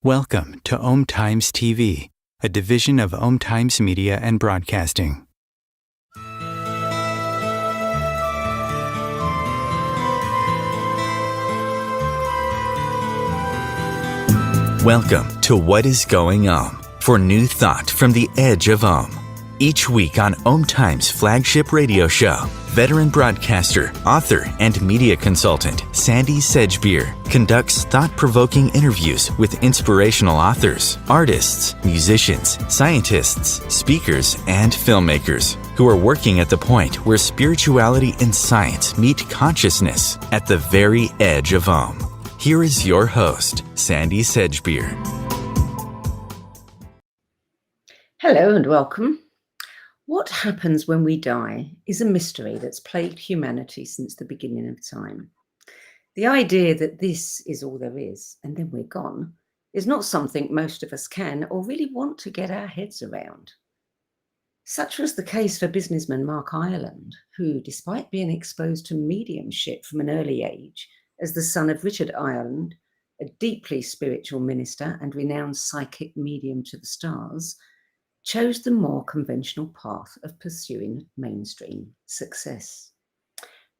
Welcome to Om Times TV, a division of Om Times Media and Broadcasting. Welcome to What is Going Om, for new thought from the edge of Om. Each week on Om Times flagship radio show, veteran broadcaster, author, and media consultant Sandy Sedgbeer conducts thought-provoking interviews with inspirational authors, artists, musicians, scientists, speakers, and filmmakers who are working at the point where spirituality and science meet consciousness at the very edge of Om. Here is your host, Sandy Sedgbeer. Hello and welcome. What happens when we die is a mystery that's plagued humanity since the beginning of time. The idea that this is all there is and then we're gone is not something most of us can or really want to get our heads around. Such was the case for businessman Mark Ireland, who, despite being exposed to mediumship from an early age as the son of Richard Ireland, a deeply spiritual minister and renowned psychic medium to the stars, chose the more conventional path of pursuing mainstream success.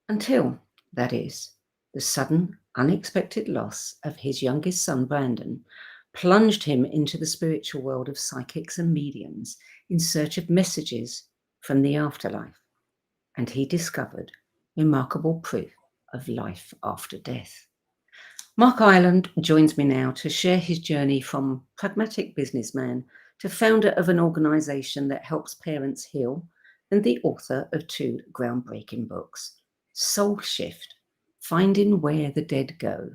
Until, that is, the sudden, unexpected loss of his youngest son, Brandon, plunged him into the spiritual world of psychics and mediums in search of messages from the afterlife, and he discovered remarkable proof of life after death. Mark Ireland joins me now to share his journey from pragmatic businessman to founder of an organization that helps parents heal and the author of two groundbreaking books, Soul Shift, Finding Where the Dead Go,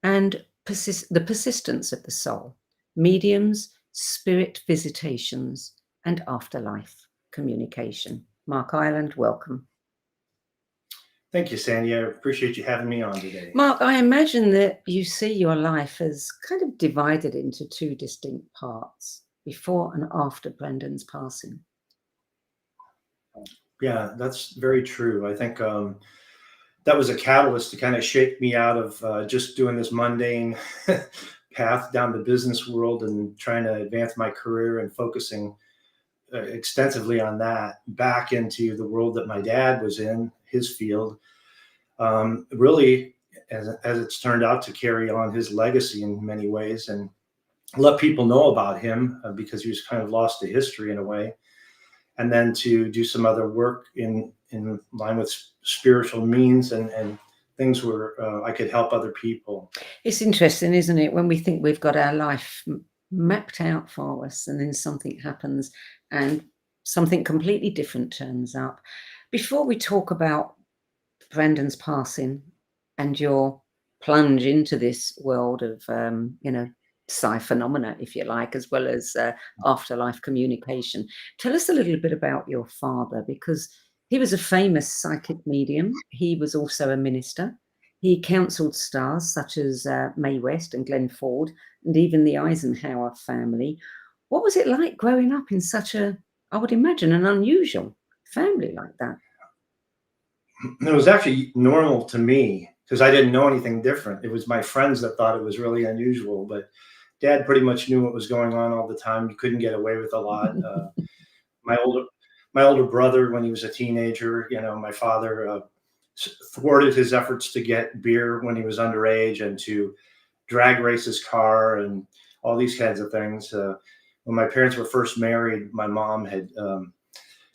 and The Persistence of the Soul, Mediums, Spirit Visitations, and Afterlife Communication. Mark Ireland, welcome. Thank you, Sandy. I appreciate you having me on today. Mark, I imagine that you see your life as kind of divided into two distinct parts, before and after Brandon's passing. Yeah, that's very true. I think that was a catalyst to kind of shake me out of just doing this mundane path down the business world and trying to advance my career and focusing extensively on that back into the world that my dad was in, his field. Really, as it's turned out, to carry on his legacy in many ways and let people know about him because he was kind of lost to history in a way, and then to do some other work in line with spiritual means and things where I could help other people. It's interesting, isn't it, when we think we've got our life mapped out for us and then something happens and something completely different turns up. Before we talk about Brandon's passing and your plunge into this world of, psi phenomena, if you like, as well as afterlife communication. Tell us a little bit about your father, because he was a famous psychic medium. He was also a minister. He counseled stars such as Mae West and Glenn Ford, and even the Eisenhower family. What was it like growing up in such a, I would imagine, an unusual family like that? It was actually normal to me because I didn't know anything different. It was my friends that thought it was really unusual, but Dad pretty much knew what was going on all the time. You couldn't get away with a lot. My older brother, when he was a teenager, my father thwarted his efforts to get beer when he was underage and to drag race his car and all these kinds of things. When my parents were first married, my mom had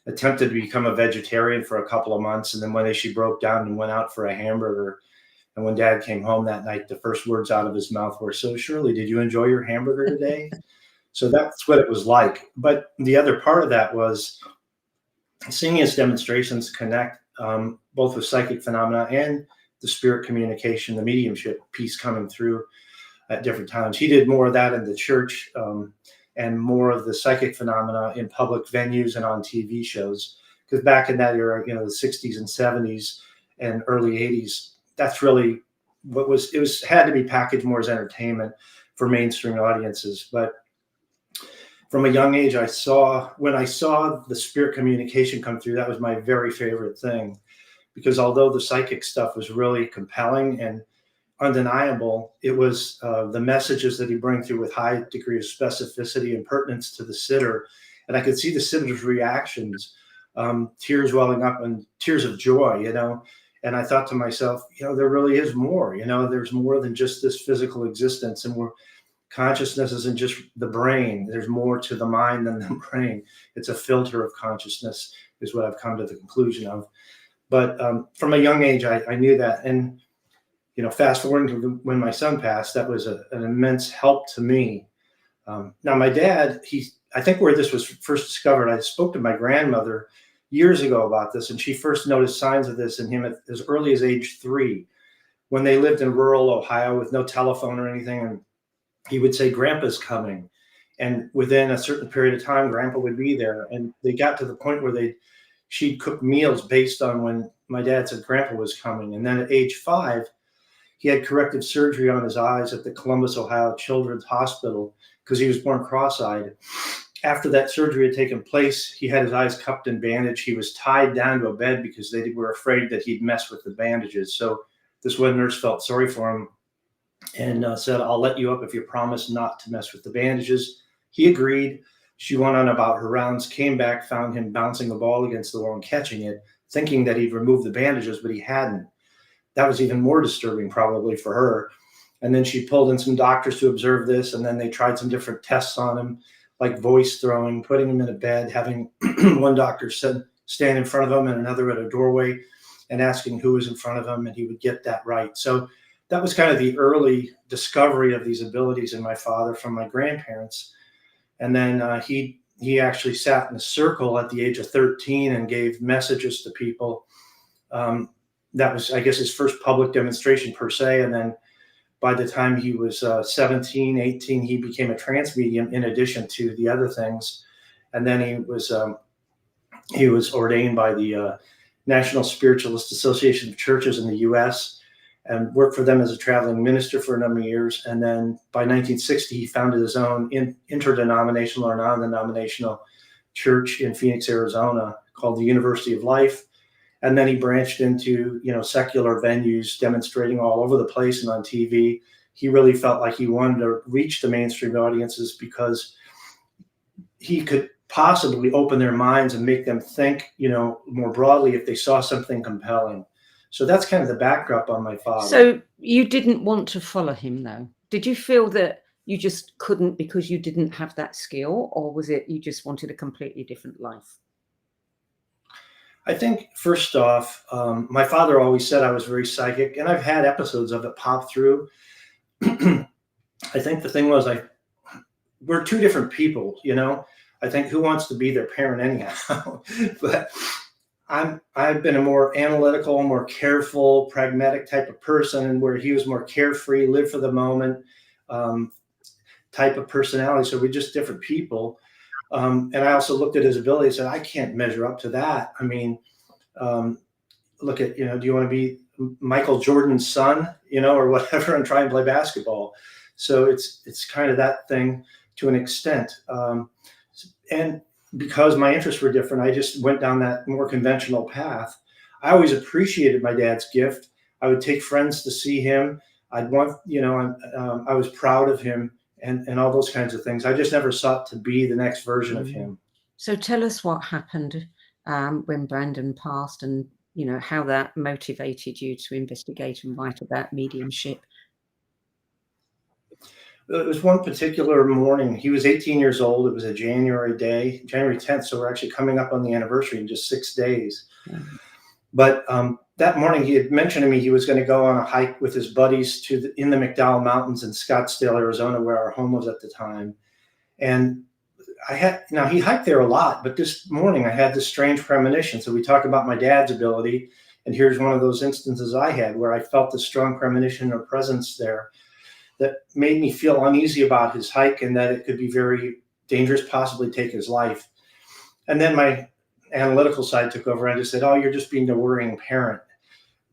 attempted to become a vegetarian for a couple of months, and then one day she broke down and went out for a hamburger. And when Dad came home that night, the first words out of his mouth were, "So Shirley, did you enjoy your hamburger today?" So that's what it was like. But the other part of that was seeing his demonstrations connect both with psychic phenomena and the spirit communication, the mediumship piece coming through at different times. He did more of that in the church and more of the psychic phenomena in public venues and on TV shows. Because back in that era, the 60s and 70s and early 80s, that's really what had to be packaged more as entertainment for mainstream audiences. But from a young age, when I saw the spirit communication come through, that was my very favorite thing. Because although the psychic stuff was really compelling and undeniable, it was the messages that he bring through with high degree of specificity and pertinence to the sitter. And I could see the sitter's reactions, tears welling up and tears of joy, And I thought to myself, there really is more, there's more than just this physical existence. And consciousness isn't just the brain. There's more to the mind than the brain. It's a filter of consciousness, is what I've come to the conclusion of. But from a young age, I knew that. And, fast forwarding to when my son passed, that was an immense help to me. Now, my dad, I think where this was first discovered, I spoke to my grandmother years ago about this, and she first noticed signs of this in him as early as age 3, when they lived in rural Ohio with no telephone or anything. And he would say, "Grandpa's coming." And within a certain period of time, Grandpa would be there. And they got to the point where she'd cook meals based on when my dad said Grandpa was coming. And then at age 5, he had corrective surgery on his eyes at the Columbus, Ohio Children's Hospital because he was born cross-eyed. After that surgery had taken place, he had his eyes cupped and bandaged. He was tied down to a bed because they were afraid that he'd mess with the bandages. So this one nurse felt sorry for him and said, "I'll let you up if you promise not to mess with the bandages." He agreed. She went on about her rounds, came back, found him bouncing the ball against the wall and catching it, thinking that he'd removed the bandages, but he hadn't. That was even more disturbing probably for her. And then she pulled in some doctors to observe this, and then they tried some different tests on him, like voice throwing, putting him in a bed, having one doctor stand in front of him and another at a doorway and asking who was in front of him, and he would get that right. So that was kind of the early discovery of these abilities in my father from my grandparents. And then he actually sat in a circle at the age of 13 and gave messages to people. That was, I guess, his first public demonstration per se. And then by the time he was 17, 18, he became a trance medium in addition to the other things. And then he was ordained by the National Spiritualist Association of Churches in the U.S. and worked for them as a traveling minister for a number of years. And then by 1960, he founded his own interdenominational or non-denominational church in Phoenix, Arizona, called the University of Life. And then he branched into, secular venues, demonstrating all over the place and on TV. He really felt like he wanted to reach the mainstream audiences because he could possibly open their minds and make them think, more broadly if they saw something compelling. So that's kind of the backdrop on my father. So you didn't want to follow him, though? Did you feel that you just couldn't because you didn't have that skill, or was it you just wanted a completely different life? I think first off, my father always said I was very psychic, and I've had episodes of it pop through. I think the thing was we're two different people, I think who wants to be their parent anyhow? But I've been a more analytical, more careful, pragmatic type of person, where he was more carefree, live for the moment type of personality. So we're just different people. And I also looked at his ability and said, I can't measure up to that. I mean, look at, do you want to be Michael Jordan's son, or whatever, and try and play basketball? So it's kind of that thing to an extent. And because my interests were different, I just went down that more conventional path. I always appreciated my dad's gift. I would take friends to see him. I was proud of him. And all those kinds of things. I just never sought to be the next version of him. So tell us what happened when Brandon passed, and how that motivated you to investigate and write about mediumship. It was one particular morning. He was 18 years old. It was a January day, January 10th. So we're actually coming up on the anniversary in just 6 days. Yeah. But that morning, he had mentioned to me he was going to go on a hike with his buddies in the McDowell Mountains in Scottsdale, Arizona, where our home was at the time. And he hiked there a lot, but this morning I had this strange premonition. So we talk about my dad's ability, and here's one of those instances I had where I felt a strong premonition or presence there that made me feel uneasy about his hike and that it could be very dangerous, possibly take his life. And then my analytical side took over. I just said, "Oh, you're just being a worrying parent."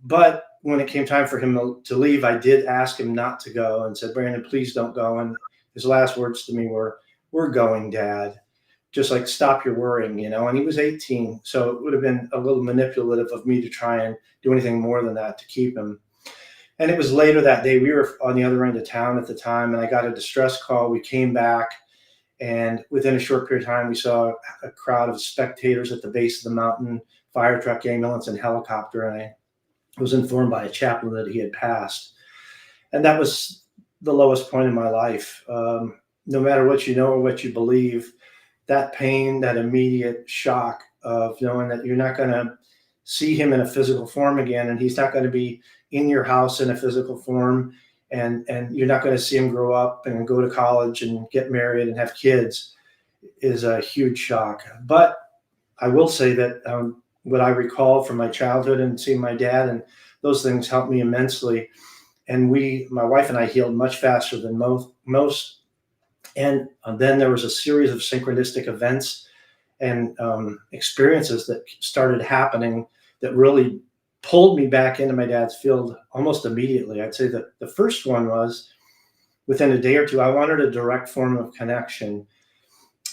But when it came time for him to leave, I did ask him not to go and said, "Brandon, please don't go." And his last words to me were, we're going, Dad. Just like, stop your worrying, you know. And he was 18. So it would have been a little manipulative of me to try and do anything more than that to keep him. And it was later that day, we were on the other end of town at the time, and I got a distress call. We came back, and within a short period of time, we saw a crowd of spectators at the base of the mountain, fire truck, ambulance, and helicopter. And I was informed by a chaplain that he had passed. And that was the lowest point in my life. No matter what you know or what you believe, that pain, that immediate shock of knowing that you're not going to see him in a physical form again, and he's not going to be in your house in a physical form, and you're not going to see him grow up and go to college and get married and have kids, is a huge shock. But I will say that what I recall from my childhood and seeing my dad, and those things helped me immensely. And my wife and I, healed much faster than most. And then there was a series of synchronistic events and experiences that started happening that really pulled me back into my dad's field almost immediately. I'd say that the first one was within a day or two, I wanted a direct form of connection.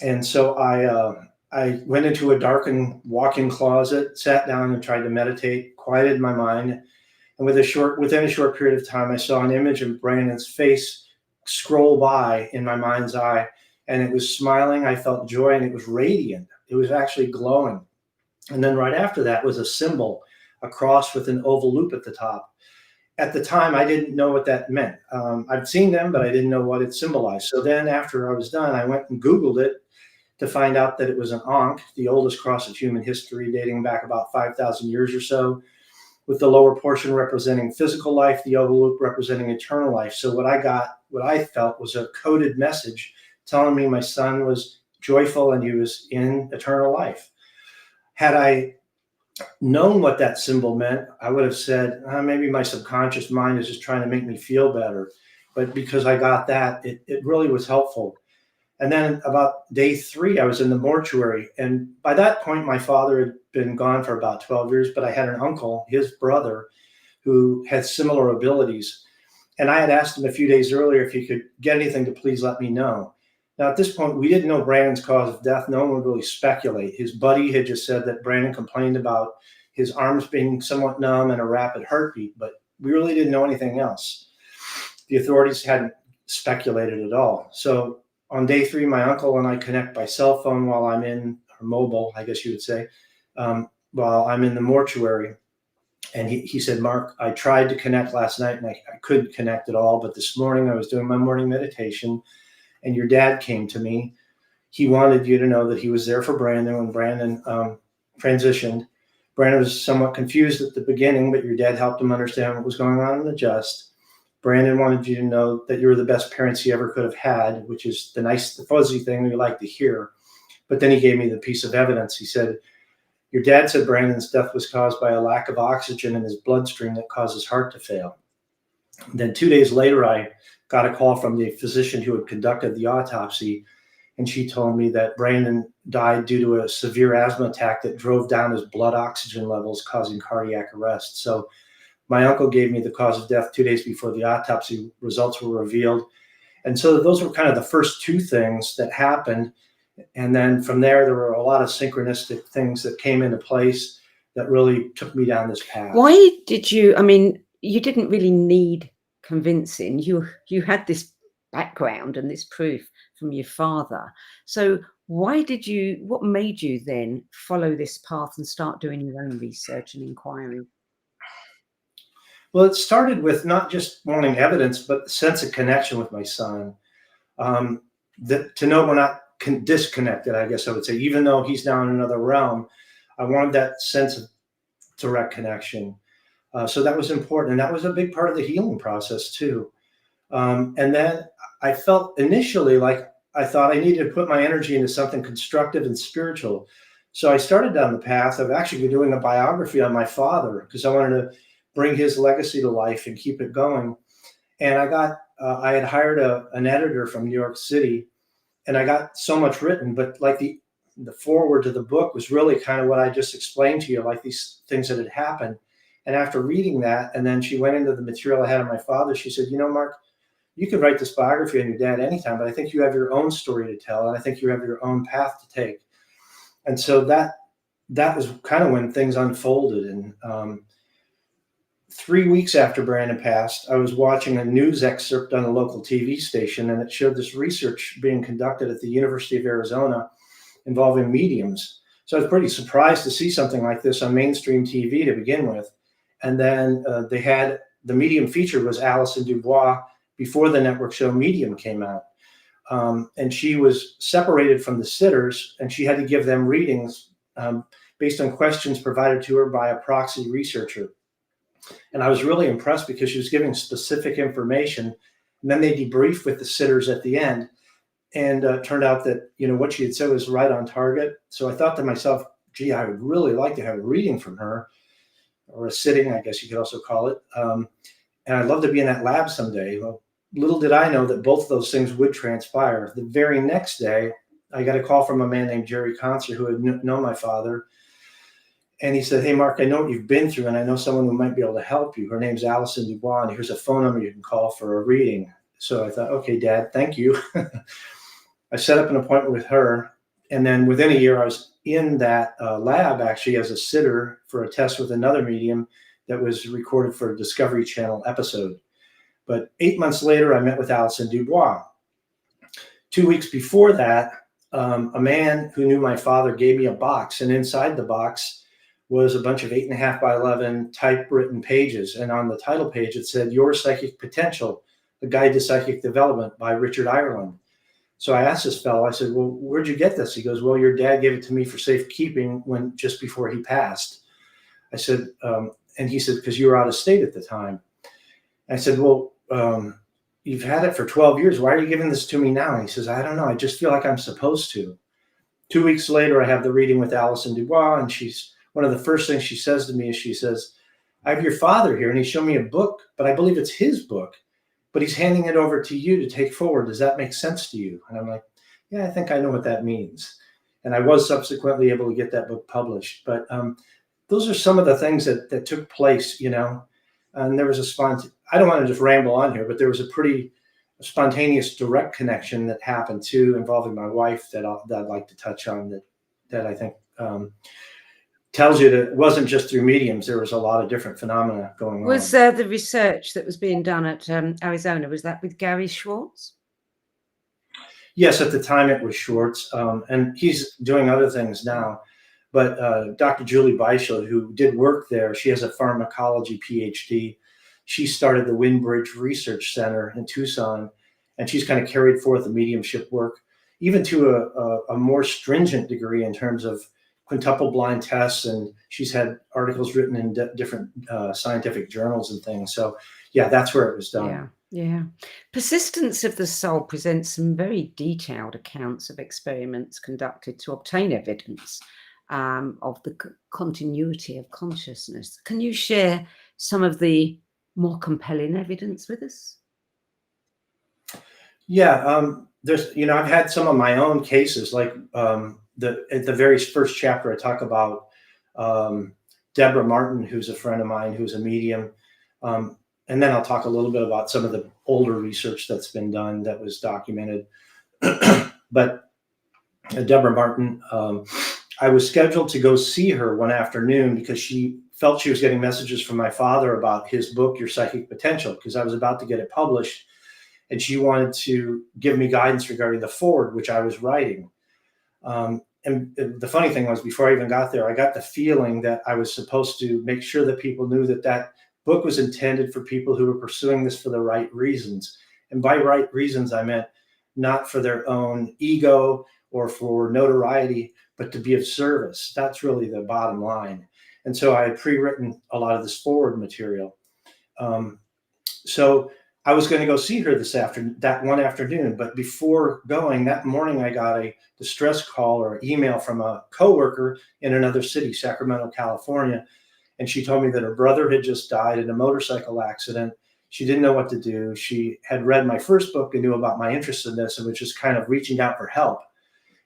And so I went into a darkened walk-in closet, sat down and tried to meditate, quieted my mind. And within a short period of time, I saw an image of Brandon's face scroll by in my mind's eye, and it was smiling. I felt joy, and it was radiant. It was actually glowing. And then right after that was a symbol, a cross with an oval loop at the top. At the time, I didn't know what that meant. I'd seen them, but I didn't know what it symbolized. So then after I was done, I went and Googled it to find out that it was an Ankh, the oldest cross of human history, dating back about 5,000 years or so, with the lower portion representing physical life, the oval loop representing eternal life. So what I felt was a coded message telling me my son was joyful and he was in eternal life. Had I known what that symbol meant, I would have said, maybe my subconscious mind is just trying to make me feel better. But because I got that, it really was helpful. And then about day 3, I was in the mortuary. And by that point, my father had been gone for about 12 years, but I had an uncle, his brother, who had similar abilities. And I had asked him a few days earlier if he could get anything to please let me know. Now, at this point, we didn't know Brandon's cause of death. No one would really speculate. His buddy had just said that Brandon complained about his arms being somewhat numb and a rapid heartbeat, but we really didn't know anything else. The authorities hadn't speculated at all. So on day 3, my uncle and I connect by cell phone while I'm in, or mobile, I guess you would say, while I'm in the mortuary. And he said, Mark, I tried to connect last night and I couldn't connect at all. But this morning I was doing my morning meditation and your dad came to me. He wanted you to know that he was there for Brandon when Brandon transitioned. Brandon was somewhat confused at the beginning, but your dad helped him understand what was going on and adjust. Brandon wanted you to know that you were the best parents he ever could have had, which is the fuzzy thing we like to hear. But then he gave me the piece of evidence. He said, your dad said Brandon's death was caused by a lack of oxygen in his bloodstream that caused his heart to fail. Then 2 days later, I got a call from the physician who had conducted the autopsy, and she told me that Brandon died due to a severe asthma attack that drove down his blood oxygen levels, causing cardiac arrest. So my uncle gave me the cause of death 2 days before the autopsy results were revealed. And so those were kind of the first 2 things that happened. And then from there were a lot of synchronistic things that came into place that really took me down this path. Why did you, you didn't really need convincing. You had this background and this proof from your father. So what made you then follow this path and start doing your own research and inquiry? Well, it started with not just wanting evidence, but the sense of connection with my son. To know we're not disconnected, I guess I would say, even though he's now in another realm, I wanted that sense of direct connection. So that was important. And that was a big part of the healing process too. And then I felt initially like I thought I needed to put my energy into something constructive and spiritual. So I started down the path of actually doing a biography on my father because I wanted to bring his legacy to life and keep it going. And I had hired an editor from New York City, and I got so much written, but like the foreword to the book was really kind of what I just explained to you, like these things that had happened. And after reading that, and then she went into the material I had on my father, she said, Mark, you could write this biography on your dad anytime, but I think you have your own story to tell, and I think you have your own path to take. And so that was kind of when things unfolded. And 3 weeks after Brandon passed, I was watching a news excerpt on a local TV station, and it showed this research being conducted at the University of Arizona involving mediums. So I was pretty surprised to see something like this on mainstream TV to begin with. And then they had the medium featured was Alison Dubois before the network show Medium came out. And she was separated from the sitters, and she had to give them readings based on questions provided to her by a proxy researcher. And I was really impressed because she was giving specific information. And then they debriefed with the sitters at the end. And turned out that, what she had said was right on target. So I thought to myself, gee, I would really like to have a reading from her, or a sitting, I guess you could also call it. And I'd love to be in that lab someday. Well, little did I know that both of those things would transpire. The very next day, I got a call from a man named Jerry Concert, who had known my father. And he said, hey, Mark, I know what you've been through, and I know someone who might be able to help you. Her name's Alison Dubois, and here's a phone number you can call for a reading. So I thought, okay, Dad, thank you. I set up an appointment with her, and then within a year, I was in that lab actually as a sitter for a test with another medium that was recorded for a Discovery Channel episode. But 8 months later, I met with Alison Dubois. 2 weeks before that, a man who knew my father gave me a box, and inside the box was a bunch of 8.5 by 11 typewritten pages. And on the title page, it said, Your Psychic Potential, A Guide to Psychic Development by Richard Ireland. So I asked this fellow, I said, well, where'd you get this? He goes, well, your dad gave it to me for safekeeping just before he passed. I said, and he said, because you were out of state at the time. I said, well, you've had it for 12 years. Why are you giving this to me now? And he says, I don't know. I just feel like I'm supposed to. 2 weeks later, I have the reading with Alison Dubois, and one of the first things she says to me is she says, I have your father here, and he showed me a book, but I believe it's his book. But he's handing it over to you to take forward. Does that make sense to you? And I'm like, yeah, I think I know what that means. And I was subsequently able to get that book published. But those are some of the things that took place, and there was I don't want to just ramble on here, but there was a pretty spontaneous direct connection that happened too, involving my wife that I'd like to touch on that I think tells you that it wasn't just through mediums. There was a lot of different phenomena going on. Was the research that was being done at Arizona, was that with Gary Schwartz? Yes, at the time it was Schwartz, and he's doing other things now. But Dr. Julie Beischel, who did work there, she has a pharmacology PhD. She started the Windbridge Research Center in Tucson, and she's kind of carried forth the mediumship work, even to a more stringent degree in terms of quintuple blind tests, and she's had articles written in different scientific journals and things. So yeah, that's where it was done. Yeah. Persistence of the Soul presents some very detailed accounts of experiments conducted to obtain evidence of the continuity of consciousness. Can you share some of the more compelling evidence with us? Yeah, there's, I've had some of my own cases, like at the very first chapter, I talk about Deborah Martin, who's a friend of mine, who's a medium. And then I'll talk a little bit about some of the older research that's been done that was documented. But Deborah Martin, I was scheduled to go see her one afternoon because she felt she was getting messages from my father about his book, Your Psychic Potential, because I was about to get it published. And she wanted to give me guidance regarding the foreword, which I was writing. And the funny thing was, before I even got there, I got the feeling that I was supposed to make sure that people knew that book was intended for people who were pursuing this for the right reasons. And by right reasons, I meant not for their own ego or for notoriety, but to be of service. That's really the bottom line. And so I had pre-written a lot of this forward material. So I was going to go see her that one afternoon, but before going that morning, I got a distress call or email from a coworker in another city, Sacramento, California. And she told me that her brother had just died in a motorcycle accident. She didn't know what to do. She had read my first book and knew about my interest in this and was just kind of reaching out for help.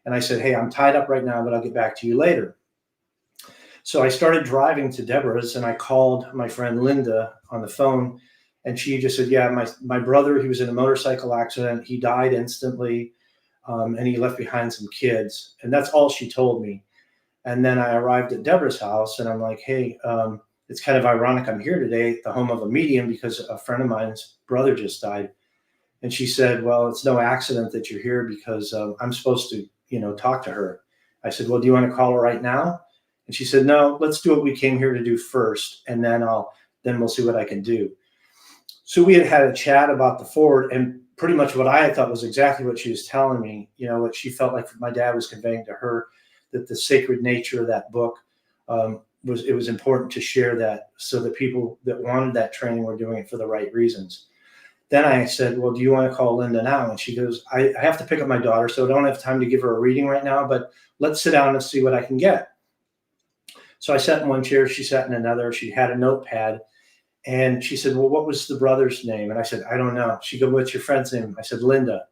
And I said, hey, I'm tied up right now, but I'll get back to you later. So I started driving to Deborah's, and I called my friend Linda on the phone. And she just said, yeah, my brother, he was in a motorcycle accident. He died instantly. And he left behind some kids. And that's all she told me. And then I arrived at Deborah's house and I'm like, hey, it's kind of ironic I'm here today at the home of a medium because a friend of mine's brother just died. And she said, well, it's no accident that you're here because I'm supposed to, talk to her. I said, well, do you want to call her right now? And she said, no, let's do what we came here to do first. And then we'll see what I can do. So we had a chat about the forward, and pretty much what I had thought was exactly what she was telling me, what she felt like my dad was conveying to her, that the sacred nature of that book was important to share that so that people that wanted that training were doing it for the right reasons. Then I said, well, do you want to call Linda now? And she goes, I have to pick up my daughter, so I don't have time to give her a reading right now, but let's sit down and see what I can get. So I sat in one chair, she sat in another, she had a notepad, and she said, well, what was the brother's name? And I said, I don't know. She goes, what's your friend's name? I said, Linda.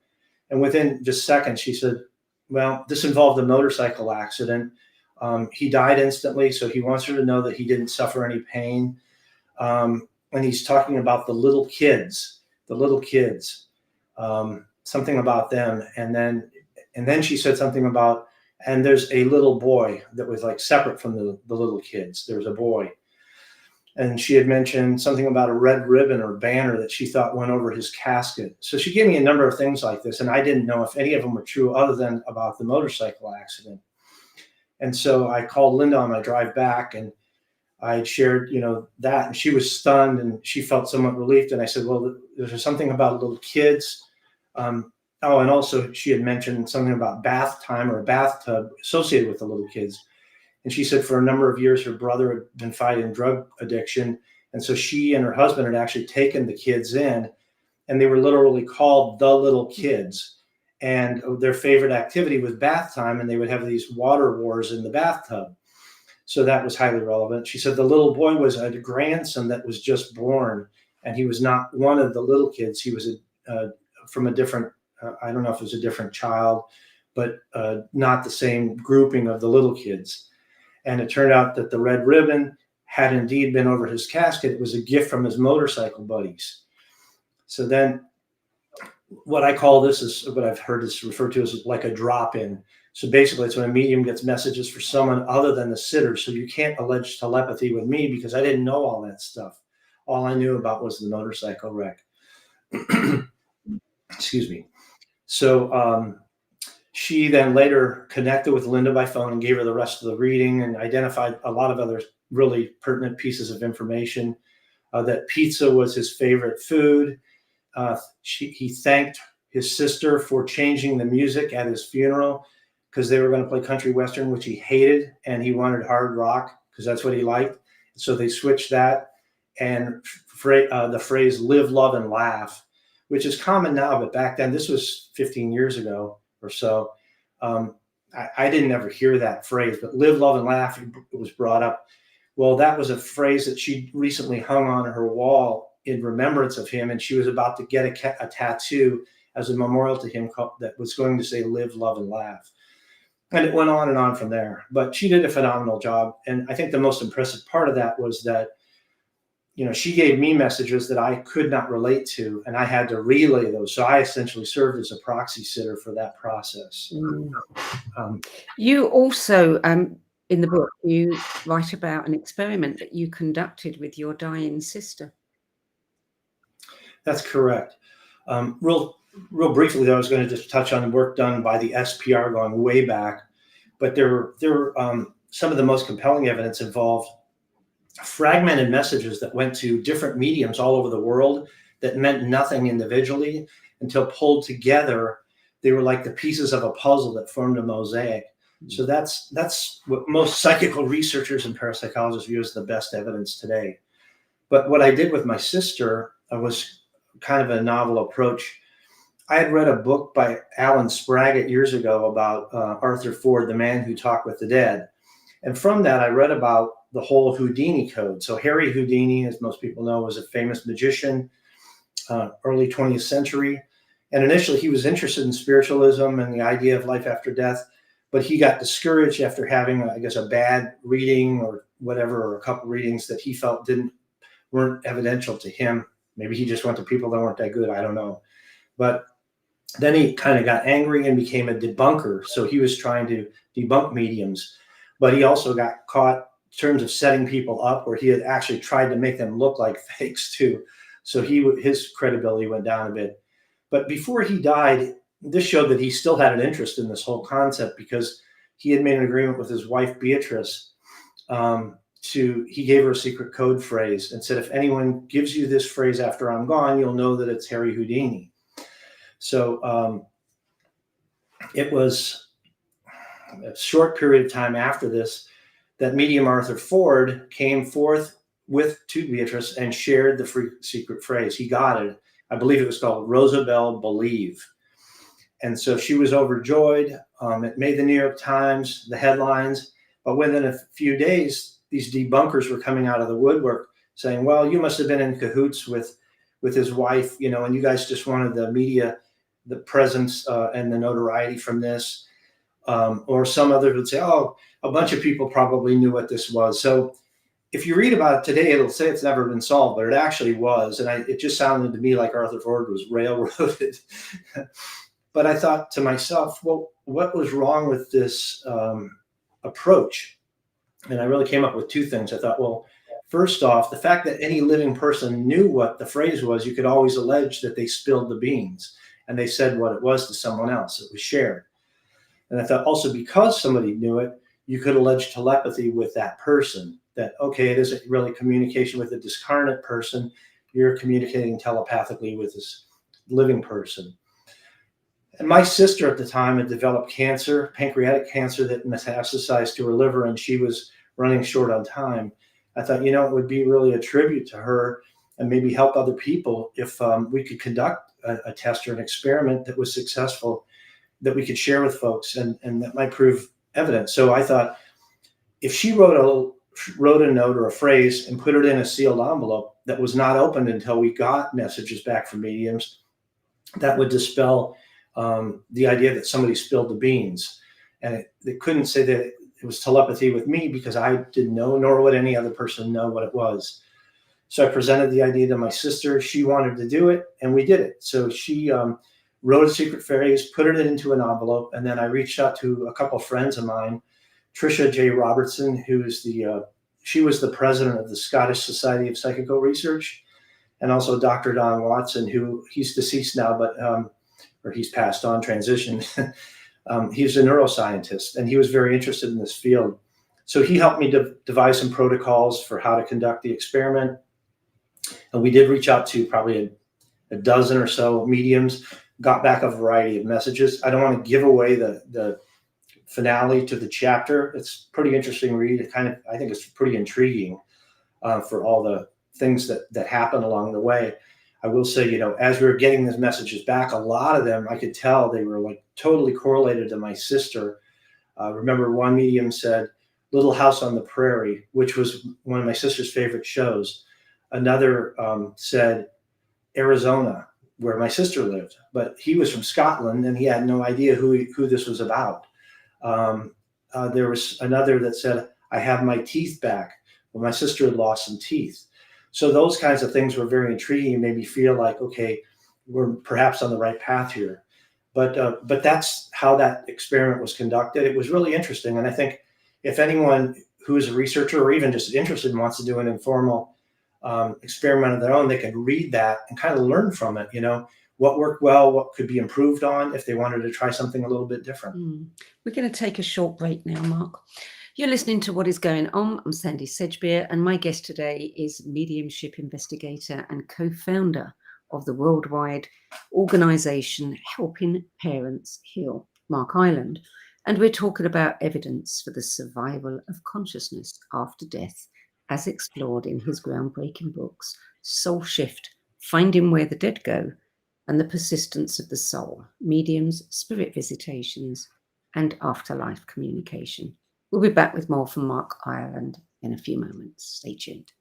And within just seconds, she said, well, this involved a motorcycle accident. He died instantly, so he wants her to know that he didn't suffer any pain. And he's talking about the little kids, something about them. And then she said something about, and there's a little boy that was like separate from the little kids. There's a boy. And she had mentioned something about a red ribbon or banner that she thought went over his casket. So she gave me a number of things like this, and I didn't know if any of them were true other than about the motorcycle accident. And so I called Linda on my drive back, and I shared, that, and she was stunned, and she felt somewhat relieved. And I said, well, there's something about little kids. And also she had mentioned something about bath time or a bathtub associated with the little kids. And she said for a number of years, her brother had been fighting drug addiction. And so she and her husband had actually taken the kids in, and they were literally called the little kids. And their favorite activity was bath time, and they would have these water wars in the bathtub. So that was highly relevant. She said the little boy was a grandson that was just born, and he was not one of the little kids. He was from a different, I don't know if it was a different child, but not the same grouping of the little kids. And it turned out that the red ribbon had indeed been over his casket. It was a gift from his motorcycle buddies. So then what I call this is what I've heard is referred to as like a drop-in. So basically it's when a medium gets messages for someone other than the sitter. So you can't allege telepathy with me because I didn't know all that stuff. All I knew about was the motorcycle wreck. Excuse me. So she then later connected with Linda by phone and gave her the rest of the reading and identified a lot of other really pertinent pieces of information. That pizza was his favorite food. He thanked his sister for changing the music at his funeral because they were going to play country western, which he hated, and he wanted hard rock because that's what he liked. So they switched that, and the phrase "live, love, and laugh," which is common now, but back then, this was 15 years ago or so. I didn't ever hear that phrase, but "live, love, and laugh" was brought up. Well, that was a phrase that she recently hung on her wall in remembrance of him, and she was about to get a tattoo as a memorial to him that was going to say "live, love, and laugh." And it went on and on from there. But she did a phenomenal job. And I think the most impressive part of that was that, she gave me messages that I could not relate to, and I had to relay those. So I essentially served as a proxy sitter for that process. You also, in the book, you write about an experiment that you conducted with your dying sister. That's correct. Real briefly, though, I was going to just touch on the work done by the SPR going way back, but there were some of the most compelling evidence involved fragmented messages that went to different mediums all over the world that meant nothing individually until pulled together. They were like the pieces of a puzzle that formed a mosaic. So that's what most psychical researchers and parapsychologists view as the best evidence today. But what I did with my sister was kind of a novel approach. I had read a book by Alan Spraggett years ago about Arthur Ford, the man who talked with the dead. And from that, I read about the whole Houdini code. So Harry Houdini, as most people know, was a famous magician, early 20th century. And initially, he was interested in spiritualism and the idea of life after death. But he got discouraged after having, I guess, a bad reading or whatever, or a couple readings that he felt weren't evidential to him. Maybe he just went to people that weren't that good. I don't know. But then he kind of got angry and became a debunker. So he was trying to debunk mediums, but he also got caught in terms of setting people up where he had actually tried to make them look like fakes too. So his credibility went down a bit. But before he died, this showed that he still had an interest in this whole concept, because he had made an agreement with his wife, Beatrice. He gave her a secret code phrase and said, if anyone gives you this phrase after I'm gone, you'll know that it's Harry Houdini. So it was a short period of time after this that medium Arthur Ford came forth to Beatrice and shared the secret phrase. He got it. I believe it was called Rosabelle Believe. And so she was overjoyed. It made the New York Times, the headlines. But within a few days, these debunkers were coming out of the woodwork saying, well, you must have been in cahoots with his wife, and you guys just wanted the media, the presence and the notoriety from this. Or some others would say, oh, a bunch of people probably knew what this was. So if you read about it today, it'll say it's never been solved, but it actually was. And it just sounded to me like Arthur Ford was railroaded. But I thought to myself, well, what was wrong with this approach? And I really came up with two things. I thought, well, first off, the fact that any living person knew what the phrase was, you could always allege that they spilled the beans and they said what it was to someone else. It was shared. And I thought also, because somebody knew it, you could allege telepathy with that person, that, okay, it isn't really communication with a discarnate person. You're communicating telepathically with this living person. And my sister at the time had developed cancer, pancreatic cancer, that metastasized to her liver, and she was running short on time. I thought, it would be really a tribute to her and maybe help other people if we could conduct a test or an experiment that was successful, that we could share with folks, and that might prove evidence. So I thought, if she wrote a note or a phrase and put it in a sealed envelope that was not opened until we got messages back from mediums, that would dispel the idea that somebody spilled the beans. And they couldn't say that it was telepathy with me, because I didn't know, nor would any other person know what it was. So I presented the idea to my sister. She wanted to do it, and we did it. So she wrote a secret phrase, put it into an envelope, and then I reached out to a couple of friends of mine, Tricia J. Robertson, she was the president of the Scottish Society of Psychical Research, and also Dr. Don Watson, who he's deceased now, but or he's passed on, transitioned. He's a neuroscientist, and he was very interested in this field. So he helped me devise some protocols for how to conduct the experiment. And we did reach out to probably a dozen or so mediums, got back a variety of messages. I don't want to give away the finale to the chapter. It's a pretty interesting read. I think it's pretty intriguing for all the things that happen along the way. I will say, as we were getting these messages back, a lot of them, I could tell they were like totally correlated to my sister. Remember, one medium said Little House on the Prairie, which was one of my sister's favorite shows. Another said Arizona, where my sister lived, but he was from Scotland and he had no idea who this was about. There was another that said, I have my teeth back. Well, my sister had lost some teeth. So those kinds of things were very intriguing and made me feel like, okay, we're perhaps on the right path here. But that's how that experiment was conducted. It was really interesting. And I think if anyone who is a researcher or even just interested and wants to do an informal experiment of their own, they can read that and kind of learn from it, what worked well, what could be improved on if they wanted to try something a little bit different. We're going to take a short break now, Mark. You're listening to What is Going On. I'm Sandy Sedgbeer, and my guest today is mediumship investigator and co-founder of the worldwide organization Helping Parents Heal, Mark Ireland. And we're talking about evidence for the survival of consciousness after death, as explored in his groundbreaking books, Soul Shift, Finding Where the Dead Go, and The Persistence of the Soul, Mediums, Spirit Visitations, and Afterlife Communication. We'll be back with more from Mark Ireland in a few moments. Stay tuned.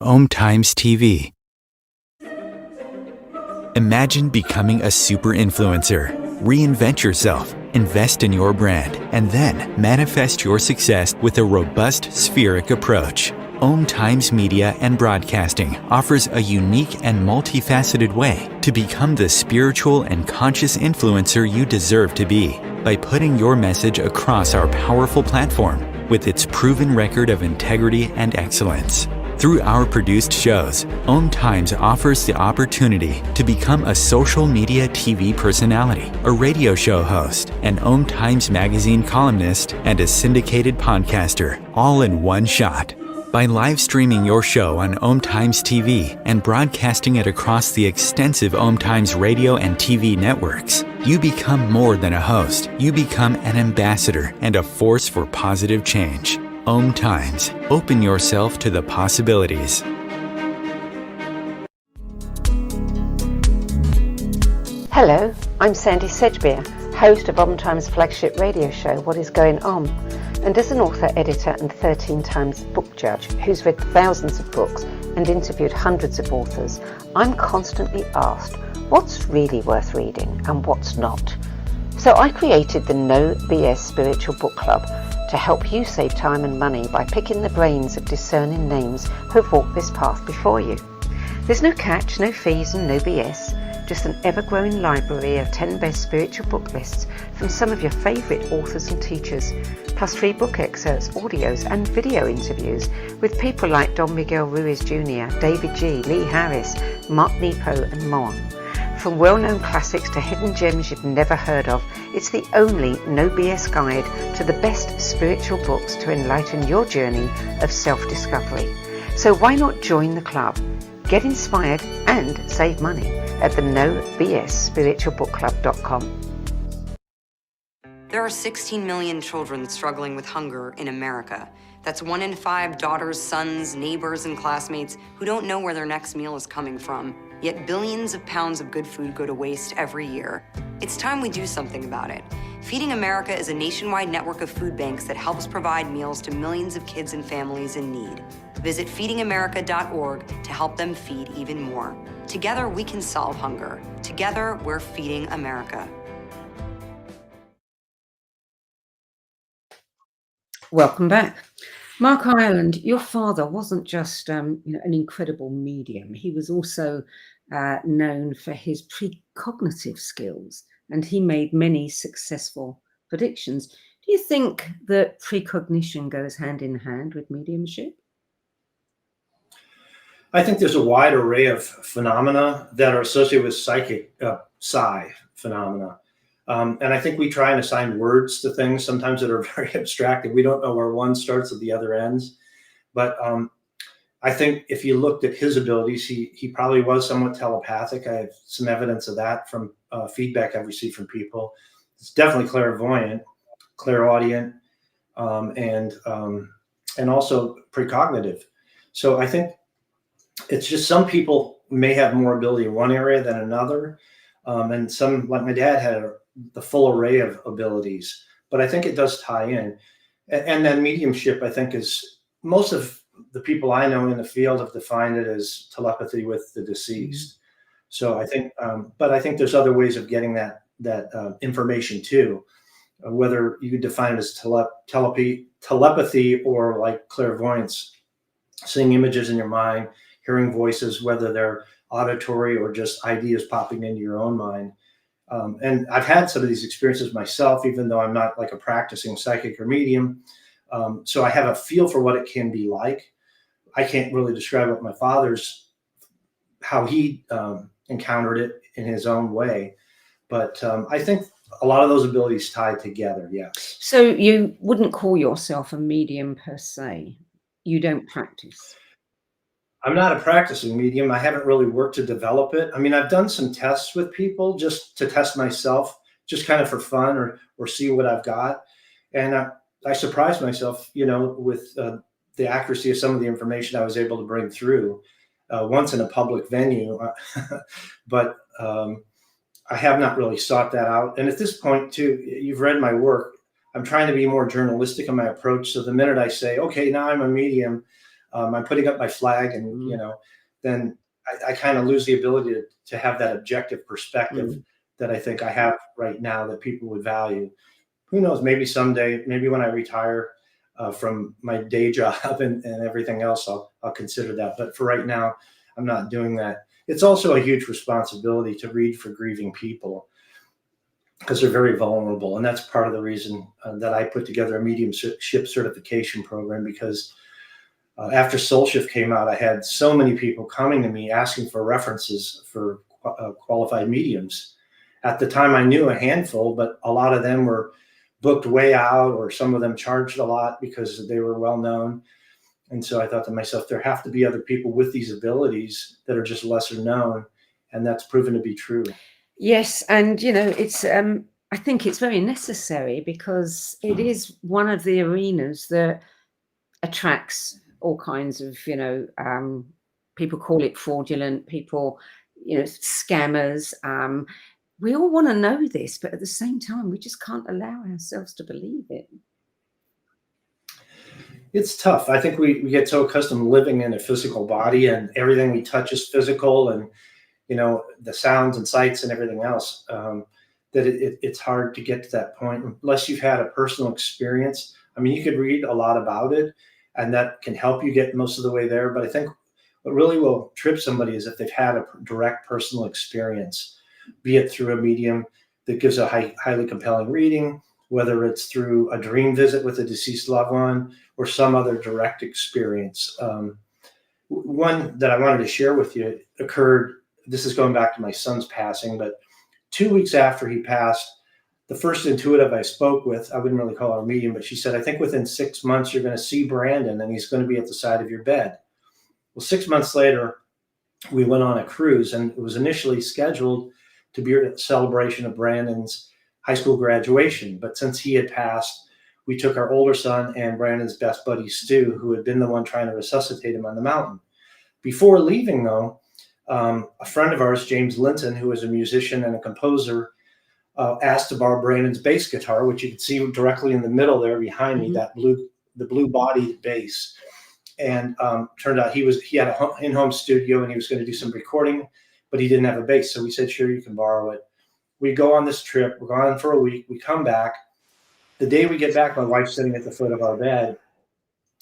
Om Times TV. Imagine becoming a super influencer. Reinvent yourself, invest in your brand, and then manifest your success with a robust spheric approach. Om Times Media and Broadcasting offers a unique and multifaceted way to become the spiritual and conscious influencer you deserve to be by putting your message across our powerful platform with its proven record of integrity and excellence. Through our produced shows, Om Times offers the opportunity to become a social media TV personality, a radio show host, an Om Times magazine columnist, and a syndicated podcaster, all in one shot. By live streaming your show on Om Times TV and broadcasting it across the extensive Om Times radio and TV networks, you become more than a host. You become an ambassador and a force for positive change. Om Times. Open yourself to the possibilities. Hello, I'm Sandy Sedgbeer, host of Om Times flagship radio show, What Is Going On? And as an author, editor and 13 times book judge who's read thousands of books and interviewed hundreds of authors, I'm constantly asked what's really worth reading and what's not. So I created the No BS Spiritual Book Club to help you save time and money by picking the brains of discerning names who have walked this path before you. There's no catch, no fees and no BS, just an ever-growing library of 10 best spiritual book lists from some of your favourite authors and teachers, plus free book excerpts, audios and video interviews with people like Don Miguel Ruiz Jr., David G., Lee Harris, Mark Nepo and more. From well-known classics to hidden gems you've never heard of, it's the only no BS guide to the best spiritual books to enlighten your journey of self-discovery. So why not join the club? Get inspired and save money at the nobsspiritualbookclub.com. There are 16 million children struggling with hunger in America. That's 1 in 5 daughters, sons, neighbors, and classmates who don't know where their next meal is coming from. Yet billions of pounds of good food go to waste every year. It's time we do something about it. Feeding America is a nationwide network of food banks that helps provide meals to millions of kids and families in need. Visit feedingamerica.org to help them feed even more. Together, we can solve hunger. Together, we're feeding America. Welcome back. Mark Ireland, your father wasn't just an incredible medium. He was also known for his precognitive skills, and he made many successful predictions. Do you think that precognition goes hand in hand with mediumship? I think there's a wide array of phenomena that are associated with psi phenomena. And I think we try and assign words to things sometimes that are very abstract, and we don't know where one starts and the other ends. But I think if you looked at his abilities, he probably was somewhat telepathic. I have some evidence of that from feedback I've received from people. It's definitely clairvoyant, clairaudient, and also precognitive. So I think it's just some people may have more ability in one area than another. And some, like my dad, had the full array of abilities, but I think it does tie in. And then mediumship, I think, is most of the people I know in the field have defined it as telepathy with the deceased. Mm-hmm. So I think, but I think there's other ways of getting that information too, whether you could define it as telepathy or like clairvoyance, seeing images in your mind, hearing voices, whether they're auditory or just ideas popping into your own mind. And I've had some of these experiences myself, even though I'm not like a practicing psychic or medium. So I have a feel for what it can be like. I can't really describe what my father's, how he encountered it in his own way. But I think a lot of those abilities tied together, yes. So you wouldn't call yourself a medium per se? You don't practice? I'm not a practicing medium. I haven't really worked to develop it. I mean, I've done some tests with people just to test myself, just kind of for fun or see what I've got. And I surprised myself, with the accuracy of some of the information I was able to bring through once in a public venue. But I have not really sought that out. And at this point, too, you've read my work. I'm trying to be more journalistic in my approach. So the minute I say, okay, now I'm a medium, I'm putting up my flag, and then I kind of lose the ability to have that objective perspective that I think I have right now that people would value. Who knows? Maybe someday, maybe when I retire, from my day job and everything else, I'll consider that. But for right now, I'm not doing that. It's also a huge responsibility to read for grieving people because they're very vulnerable. And that's part of the reason that I put together a mediumship certification program, because after Soul Shift came out, I had so many people coming to me asking for references for qualified mediums. At the time, I knew a handful, but a lot of them were booked way out, or some of them charged a lot because they were well known. And so I thought to myself, there have to be other people with these abilities that are just lesser known. And that's proven to be true. Yes. And, it's, I think it's very necessary, because it is one of the arenas that attracts all kinds of, people call it fraudulent, people, scammers. We all want to know this, but at the same time, we just can't allow ourselves to believe it. It's tough. I think we get so accustomed to living in a physical body, and everything we touch is physical, and the sounds and sights and everything else, that it's hard to get to that point unless you've had a personal experience. I mean, you could read a lot about it, and that can help you get most of the way there. But I think what really will trip somebody is if they've had a direct personal experience, be it through a medium that gives a highly compelling reading, whether it's through a dream visit with a deceased loved one or some other direct experience. One that I wanted to share with you occurred, this is going back to my son's passing, but 2 weeks after he passed, the first intuitive I spoke with, I wouldn't really call her a medium, but she said, I think within 6 months, you're going to see Brandon and he's going to be at the side of your bed. Well, 6 months later, we went on a cruise, and it was initially scheduled to be a celebration of Brandon's high school graduation. But since he had passed, we took our older son and Brandon's best buddy, Stu, who had been the one trying to resuscitate him on the mountain. Before leaving, though, a friend of ours, James Linton, who is a musician and a composer, asked to borrow Brandon's bass guitar, which you can see directly in the middle there behind me, that the blue-bodied bass. And turned out he had an in-home studio, and he was going to do some recording, but he didn't have a bass. So we said, sure, you can borrow it. We go on this trip. We're gone for a week. We come back. The day we get back, my wife's sitting at the foot of our bed,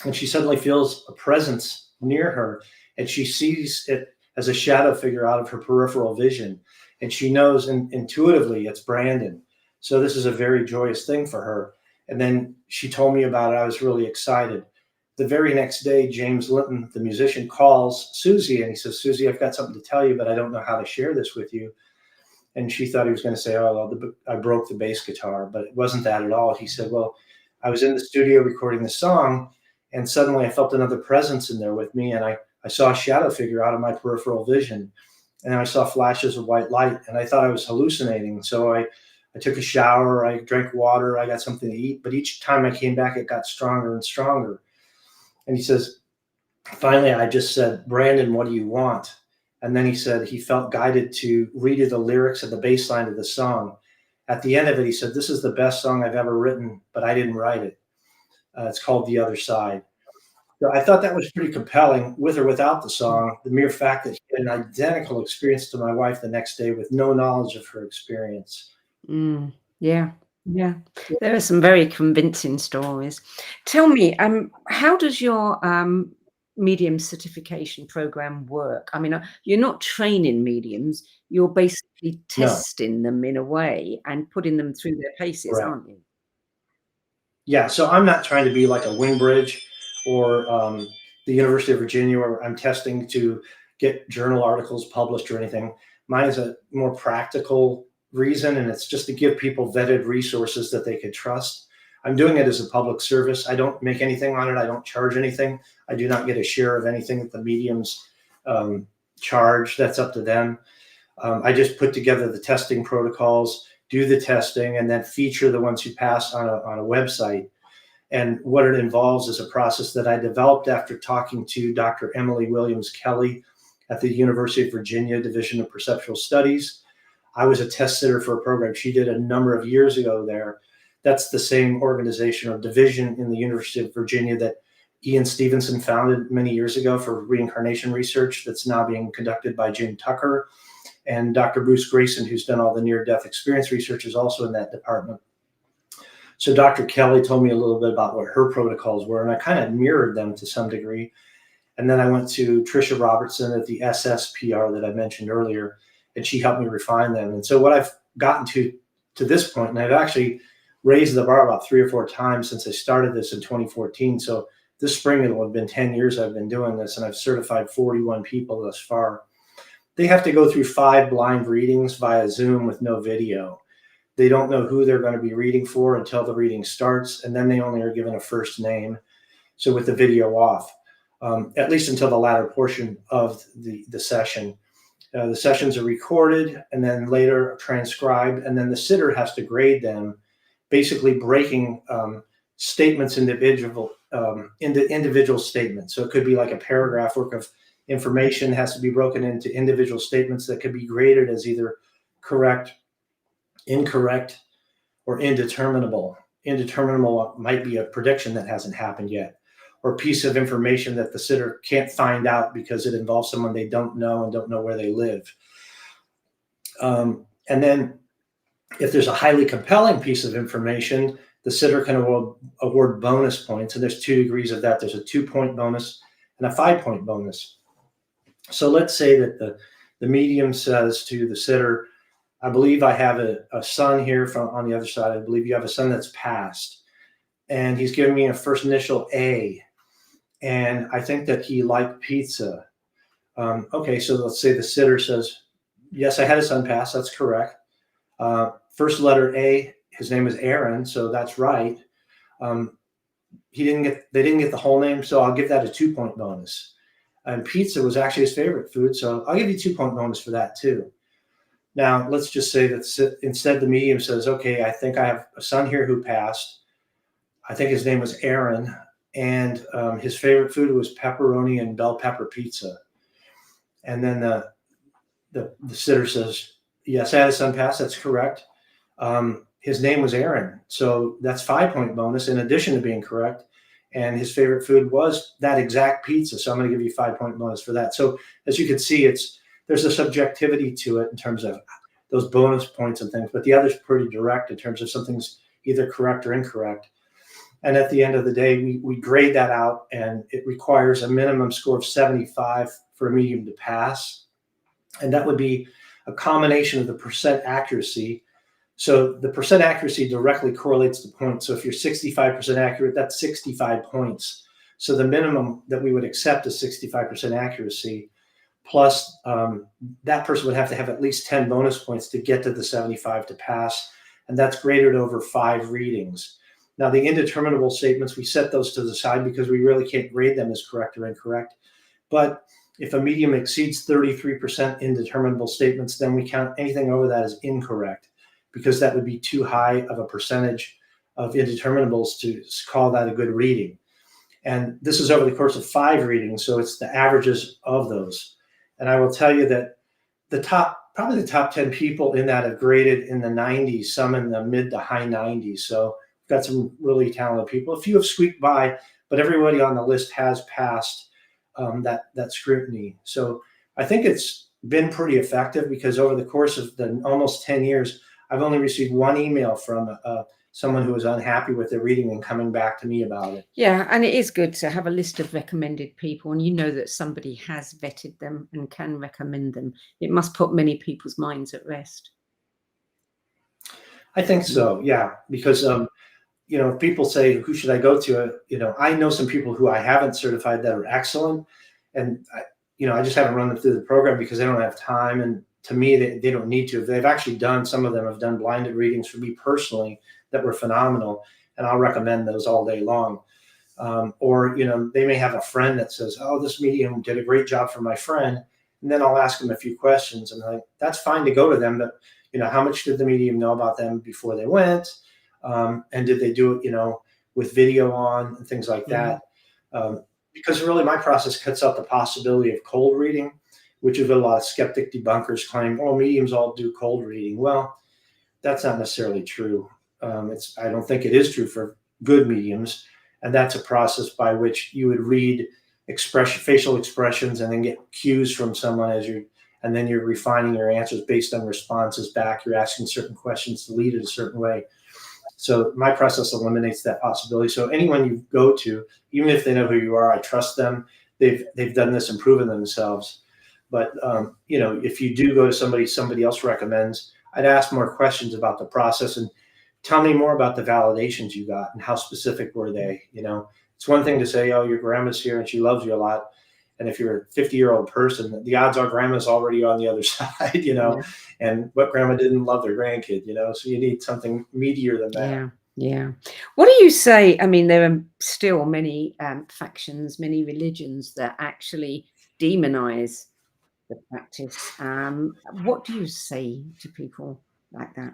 and she suddenly feels a presence near her, and she sees it as a shadow figure out of her peripheral vision. And she knows intuitively it's Brandon. So this is a very joyous thing for her. And then she told me about it. I was really excited. The very next day, James Linton, the musician, calls Susie, and he says, Susie, I've got something to tell you, but I don't know how to share this with you. And she thought he was going to say, oh, well, I broke the bass guitar, but it wasn't that at all. He said, well, I was in the studio recording the song, and suddenly I felt another presence in there with me, and I saw a shadow figure out of my peripheral vision, and I saw flashes of white light, and I thought I was hallucinating. So I took a shower, I drank water, I got something to eat, but each time I came back, it got stronger and stronger. And he says, finally, I just said, Brandon, what do you want? And then he said he felt guided to read you the lyrics of the bass line of the song. At the end of it, he said, this is the best song I've ever written, but I didn't write it. It's called The Other Side. So I thought that was pretty compelling, with or without the song. The mere fact that he had an identical experience to my wife the next day with no knowledge of her experience. Yeah. There are some very convincing stories. Tell me, how does your medium certification program work? I mean, you're not training mediums, you're basically testing them in a way and putting them through their paces, Right. aren't you? Yeah, so I'm not trying to be like a wing bridge or the University of Virginia, where I'm testing to get journal articles published or anything. Mine is a more practical reason, and it's just to give people vetted resources that they could trust. I'm doing it as a public service. I don't make anything on it. I don't charge anything. I do not get a share of anything that the mediums charge. That's up to them. I just put together the testing protocols, do the testing, and then feature the ones who pass on a website. And what it involves is a process that I developed after talking to Dr. Emily Williams Kelly at the University of Virginia Division of Perceptual Studies. I was a test sitter for a program she did a number of years ago there. That's the same organization or division in the University of Virginia that Ian Stevenson founded many years ago for reincarnation research that's now being conducted by Jim Tucker. And Dr. Bruce Grayson, who's done all the near-death experience research, is also in that department. So Dr. Kelly told me a little bit about what her protocols were, and I kind of mirrored them to some degree. And then I went to Tricia Robertson at the SSPR that I mentioned earlier, and she helped me refine them. And so what I've gotten to this point, and I've actually raised the bar about 3 or 4 times since I started this in 2014. So this spring, it'll have been 10 years I've been doing this, and I've certified 41 people thus far. They have to go through 5 blind readings via Zoom with no video. They don't know who they're going to be reading for until the reading starts, and then they only are given a first name. So with the video off, at least until the latter portion of the session. The sessions are recorded and then later transcribed, and then the sitter has to grade them, basically breaking statements into individual statements. So it could be like a paragraph work of information has to be broken into individual statements that could be graded as either correct, incorrect, or indeterminable. Indeterminable might be a prediction that hasn't happened yet, or a piece of information that the sitter can't find out because it involves someone they don't know and don't know where they live. And then if there's a highly compelling piece of information, the sitter can award bonus points. And there's 2 degrees of that. There's a 2-point bonus and a 5-point bonus. So let's say that the medium says to the sitter, I believe I have a son here from on the other side. I believe you have a son that's passed. And he's giving me a first initial A. And I think that he liked pizza. Okay, so let's say the sitter says, yes, I had a son pass. That's correct. First letter A, his name is Aaron, so that's right. They didn't get the whole name, so I'll give that a 2-point bonus. And pizza was actually his favorite food, so I'll give you a 2-point bonus for that too. Now, let's just say that instead the medium says, okay, I think I have a son here who passed. I think his name was Aaron, and his favorite food was pepperoni and bell pepper pizza. And then the sitter says, yes, I had a son pass. That's correct. His name was Aaron, so that's 5-point bonus in addition to being correct. And his favorite food was that exact pizza, so I'm going to give you 5-point bonus for that. So as you can see, there's a subjectivity to it in terms of those bonus points and things, but the other's pretty direct in terms of something's either correct or incorrect. And at the end of the day, we grade that out, and it requires a minimum score of 75 for a medium to pass. And that would be a combination of the percent accuracy. So the percent accuracy directly correlates to points. So if you're 65% accurate, that's 65 points. So the minimum that we would accept is 65% accuracy. Plus, that person would have to have at least 10 bonus points to get to the 75 to pass. And that's graded over 5 readings. Now, the indeterminable statements, we set those to the side because we really can't grade them as correct or incorrect. But if a medium exceeds 33% indeterminable statements, then we count anything over that as incorrect, because that would be too high of a percentage of indeterminables to call that a good reading. And this is over the course of 5 readings, so it's the averages of those. And I will tell you that probably the top 10 people in that have graded in the 90s, some in the mid to high 90s. So we've got some really talented people. A few have squeaked by, but everybody on the list has passed that scrutiny. So I think it's been pretty effective, because over the course of the almost 10 years, I've only received 1 email from someone who was unhappy with their reading and coming back to me about it. Yeah, and it is good to have a list of recommended people, and you know that somebody has vetted them and can recommend them. It must put many people's minds at rest. I think so, yeah, because if people say, who should I go to? I know some people who I haven't certified that are excellent, and I just haven't run them through the program because they don't have time, and to me, they don't need to. They've actually some of them have done blinded readings for me personally that were phenomenal, and I'll recommend those all day long. Or they may have a friend that says, oh, this medium did a great job for my friend, and then I'll ask them a few questions, and that's fine to go to them, but how much did the medium know about them before they went? And did they do it, with video on and things like that? Because really my process cuts out the possibility of cold reading, which is what a lot of skeptic debunkers claim, oh, mediums all do cold reading. Well, that's not necessarily true. I don't think it is true for good mediums. And that's a process by which you would read facial expressions and then get cues from someone and then you're refining your answers based on responses back. You're asking certain questions to lead it a certain way. So my process eliminates that possibility. So anyone you go to, even if they know who you are, I trust them. They've done this and proven themselves. But if you do go to somebody else recommends, I'd ask more questions about the process and tell me more about the validations you got and how specific were they. It's one thing to say, oh, your grandma's here and she loves you a lot. And if you're a 50-year-old person, the odds are grandma's already on the other side, Yeah. and what grandma didn't love their grandkid, so you need something meatier than that. Yeah. What do you say? I mean, there are still many factions, many religions that actually demonize the practice. What do you say to people like that?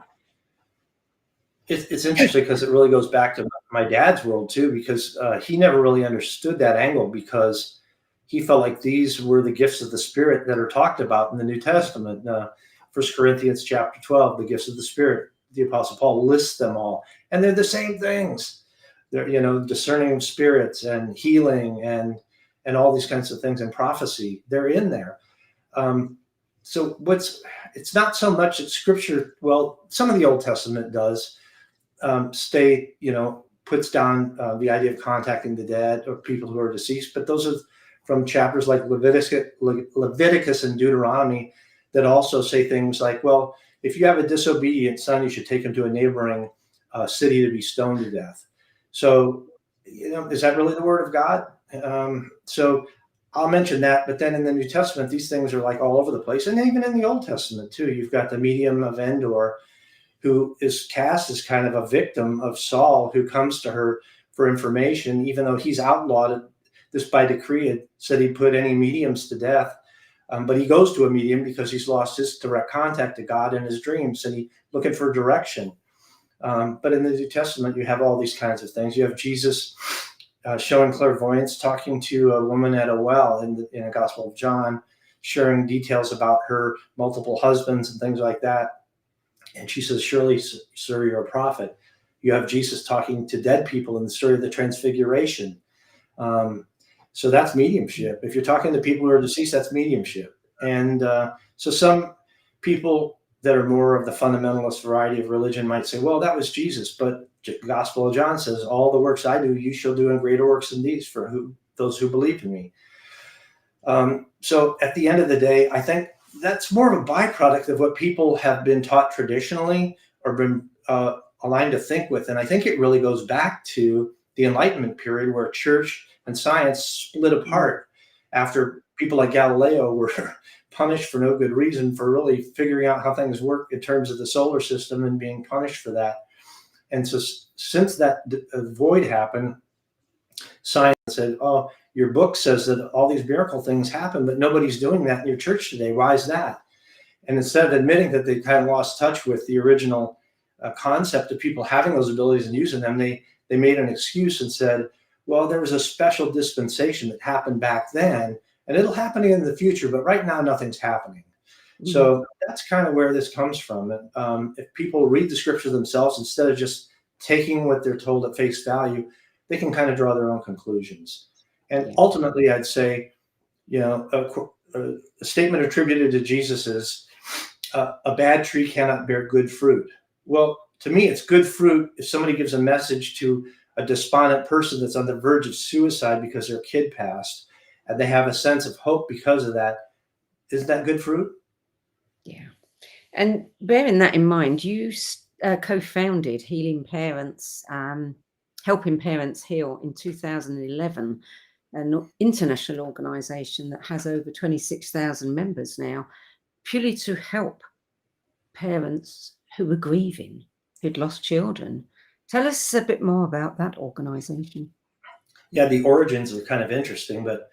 It's interesting because it really goes back to my dad's world too, because he never really understood that angle, because he felt like these were the gifts of the Spirit that are talked about in the New Testament. 1 Corinthians chapter 12, the gifts of the Spirit, the Apostle Paul lists them all, and they're the same things. They're, discerning of spirits and healing and all these kinds of things, and prophecy, they're in there. So it's not so much that Scripture, well, some of the Old Testament does puts down the idea of contacting the dead or people who are deceased, but those are from chapters like Leviticus and Deuteronomy that also say things like, well, if you have a disobedient son, you should take him to a neighboring city to be stoned to death. So, is that really the word of God? So I'll mention that, but then in the New Testament, these things are like all over the place. And even in the Old Testament too, you've got the medium of Endor, who is cast as kind of a victim of Saul, who comes to her for information, even though he's outlawed this by decree. It said he put any mediums to death. But he goes to a medium because he's lost his direct contact to God in his dreams, and he's looking for direction. But in the New Testament, you have all these kinds of things. You have Jesus showing clairvoyance, talking to a woman at a well in the Gospel of John, sharing details about her multiple husbands and things like that. And she says, surely, sir, you're a prophet. You have Jesus talking to dead people in the story of the Transfiguration. So that's mediumship. If you're talking to people who are deceased, that's mediumship. And so some people that are more of the fundamentalist variety of religion might say, well, that was Jesus. But the Gospel of John says, all the works I do, you shall do, and greater works than these for those who believe in me. So at the end of the day, I think that's more of a byproduct of what people have been taught traditionally or been aligned to think with. And I think it really goes back to the Enlightenment period, where church and science split apart after people like Galileo were punished for no good reason for really figuring out how things work in terms of the solar system and being punished for that. And so since that void happened, science said, oh, your book says that all these miracle things happen, but nobody's doing that in your church today. Why is that? And instead of admitting that they kind of lost touch with the original concept of people having those abilities and using them, they made an excuse and said, well, there was a special dispensation that happened back then, and it'll happen in the future, but right now nothing's happening. Mm-hmm. So that's kind of where this comes from. If people read the scripture themselves, instead of just taking what they're told at face value, they can kind of draw their own conclusions. And ultimately, I'd say, a statement attributed to Jesus is, a bad tree cannot bear good fruit. Well, to me, it's good fruit if somebody gives a message to a despondent person that's on the verge of suicide because their kid passed, and they have a sense of hope because of that. Isn't that good fruit? Yeah. And bearing that in mind, you co-founded Healing Parents, Helping Parents Heal in 2011, an international organization that has over 26,000 members now, purely to help parents who were grieving, who'd lost children. Tell us a bit more about that organization. Yeah, the origins are kind of interesting, but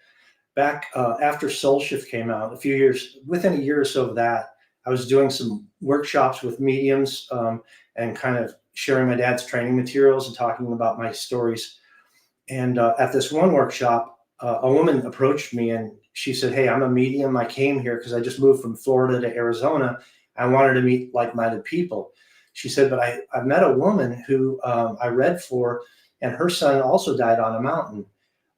back after Soul Shift came out, within a year or so of that, I was doing some workshops with mediums and kind of sharing my dad's training materials and talking about my stories. And at this one workshop, a woman approached me and she said, hey, I'm a medium. I came here because I just moved from Florida to Arizona. I wanted to meet like-minded people. She said, but I met a woman who I read for, and her son also died on a mountain.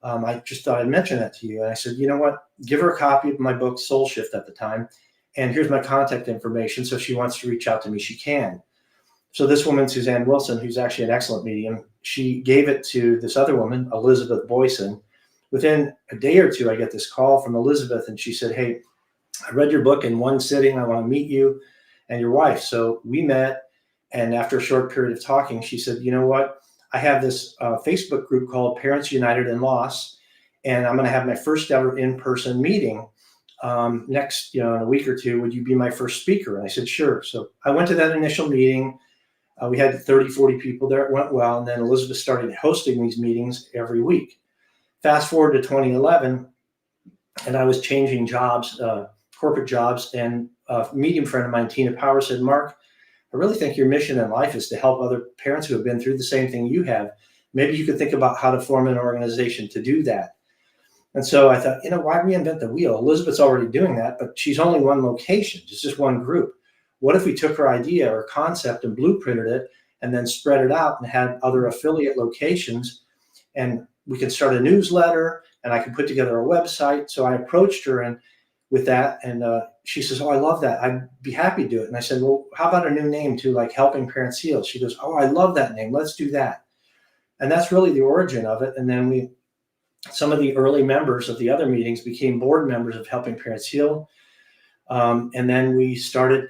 I just thought I'd mention that to you. And I said, you know what? Give her a copy of my book, Soul Shift, at the time. And here's my contact information. So if she wants to reach out to me, she can. So this woman, Suzanne Wilson, who's actually an excellent medium, she gave it to this other woman, Elizabeth Boyson. Within a day or two, I get this call from Elizabeth, and she said, "Hey, I read your book in one sitting. I want to meet you and your wife." So we met, and after a short period of talking, she said, "You know what? I have this Facebook group called Parents United in Loss, and I'm going to have my first ever in-person meeting next, in a week or two. Would you be my first speaker?" And I said, "Sure." So I went to that initial meeting. We had 30, 40 people there. It went well. And then Elizabeth started hosting these meetings every week. Fast forward to 2011, and I was changing jobs, corporate jobs, and a medium friend of mine, Tina Power, said, "Mark, I really think your mission in life is to help other parents who have been through the same thing you have. Maybe you could think about how to form an organization to do that." And so I thought, why reinvent the wheel? Elizabeth's already doing that, but she's only one location. It's just one group. What if we took her idea or concept and blueprinted it and then spread it out and had other affiliate locations, and we could start a newsletter and I could put together a website? So I approached her and with that, and she says, "Oh, I love that. I'd be happy to do it." And I said, "Well, how about a new name too, like Helping Parents Heal?" She goes, "Oh, I love that name. Let's do that." And that's really the origin of it. And then some of the early members of the other meetings became board members of Helping Parents Heal. And then we started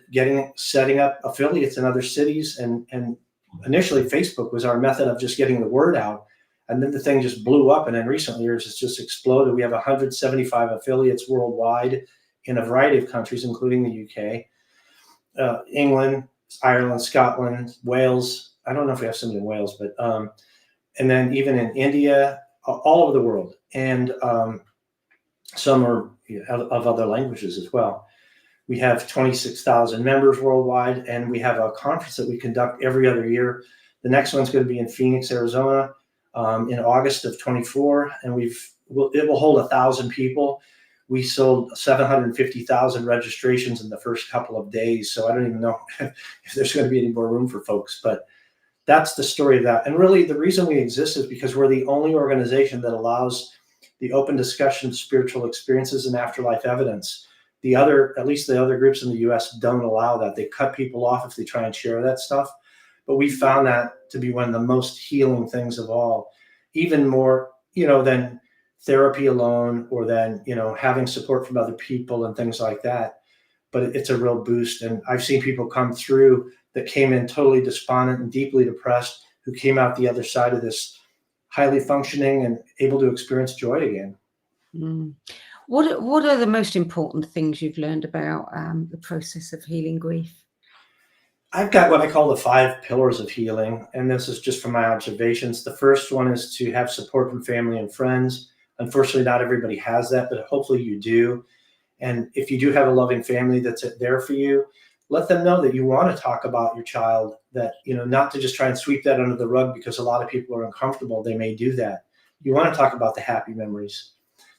setting up affiliates in other cities. And initially Facebook was our method of just getting the word out. And then the thing just blew up. And in recent years, it's just exploded. We have 175 affiliates worldwide in a variety of countries, including the UK, England, Ireland, Scotland, Wales. I don't know if we have somebody in Wales, but and then even in India, all over the world. And some are of other languages as well. We have 26,000 members worldwide, and we have a conference that we conduct every other year. The next one's going to be in Phoenix, Arizona, in August of 24, and it will hold 1,000 people. We sold 750,000 registrations in the first couple of days, so I don't even know if there's going to be any more room for folks, but that's the story of that. And really, the reason we exist is because we're the only organization that allows the open discussion of spiritual experiences and afterlife evidence. At least the other groups in the US don't allow that. They cut people off if they try and share that stuff. But we found that to be one of the most healing things of all, even more, than therapy alone, or than, having support from other people and things like that. But it's a real boost. And I've seen people come through that came in totally despondent and deeply depressed, who came out the other side of this highly functioning and able to experience joy again. Mm. What are the most important things you've learned about the process of healing grief? I've got what I call the 5 pillars of healing, and this is just from my observations. The first one is to have support from family and friends. Unfortunately, not everybody has that, but hopefully you do. And if you do have a loving family that's there for you, let them know that you want to talk about your child, that, not to just try and sweep that under the rug because a lot of people are uncomfortable. They may do that. You want to talk about the happy memories.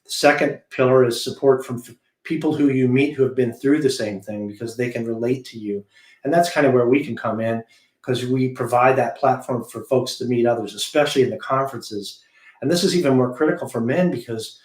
The second pillar is support from people who you meet who have been through the same thing, because they can relate to you. And that's kind of where we can come in, because we provide that platform for folks to meet others, especially in the conferences. And this is even more critical for men, because